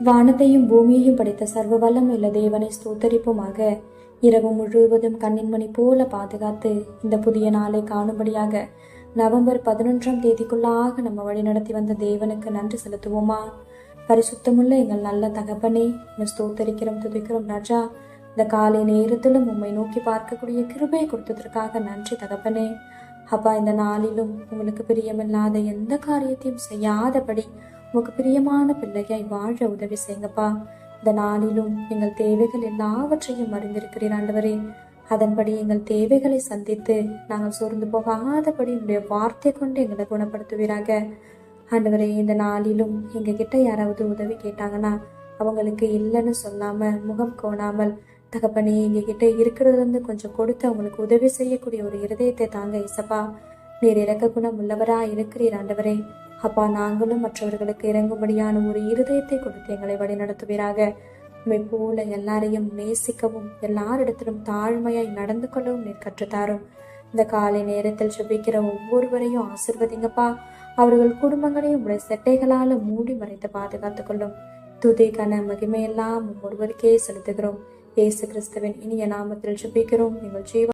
வானத்தையும் பூமியையும் படைத்த சர்வ வல்லம் உள்ள தேவனை ஸ்தோத்தரிப்புமாக. இரவு முழுவதும் கண்ணின் மணி போல பாதுகாத்து இந்த புதிய நாளை காணும்படியாக நவம்பர் 11ஆம் தேதிக்குள்ளாக நம்ம வழி நடத்தி வந்த தேவனுக்கு நன்றி செலுத்துவோமா? பரிசுத்தமுள்ள எங்கள் நல்ல தகப்பனே, ஸ்தோத்தரிக்கிறோம், துதிக்கிறோம் ராஜா. இந்த காலை நேரத்திலும் உம்மை நோக்கி பார்க்கக்கூடிய கிருபையை கொடுத்ததற்காக நன்றி தகப்பனே. அப்பா, இந்த நாளிலும் உங்களுக்கு பிரியமில்லாத எந்த காரியத்தையும் செய்யாதபடி உங்களுக்கு பிரியமான பிள்ளையாய் வாழ உதவி செய்யுங்கப்பா. இந்த நாளிலும் எங்கள் தேவைகள் எல்லாவற்றையும் அறிந்திருக்கிறீர் ஆண்டவரே. அதன்படி எங்கள் தேவைகளை சந்தித்து நாங்கள் சோர்ந்து போகாதபடி உங்களுடைய வார்த்தை கொண்டு எங்களை குணப்படுத்துவீராக. ஆண்டவரே, இந்த நாளிலும் எங்ககிட்ட யாராவது உதவி கேட்டாங்கன்னா அவங்களுக்கு இல்லைன்னு சொல்லாம முகம் கோணாமல் தகப்பனே எங்ககிட்ட இருக்கிறதுல இருந்து கொஞ்சம் கொடுத்து அவங்களுக்கு உதவி செய்யக்கூடிய ஒரு இருதயத்தை தாங்க இசப்பா. நீர் இறக்க குணம் உள்ளவரா இருக்கிறீர் ஆண்டவரே. அப்பா, நாங்களும் மற்றவர்களுக்கு இறங்கும்படியான ஒரு இருதயத்தை கொடுத்து எங்களை வழி நடத்துவீராக. உண்மை போல எல்லாரையும் நேசிக்கவும் எல்லாரிடத்திலும் தாழ்மையாய் நடந்து கொள்ளவும் நீர் கற்றுத்தாரும். இந்த காலை நேரத்தில் ஜெபிக்கிற ஒவ்வொருவரையும் ஆசிர்வதிங்கப்பா. அவர்கள் குடும்பங்களையும் உடைய செட்டைகளால மூடி மறைத்து பாதுகாத்துக் கொள்ளும். துதி கன மகிமையெல்லாம் ஒருவருக்கே செலுத்துகிறோம். இயேசு கிறிஸ்துவின் இனிய நாமத்தில் ஜெபிக்கிறோம் எங்கள் ஜீவ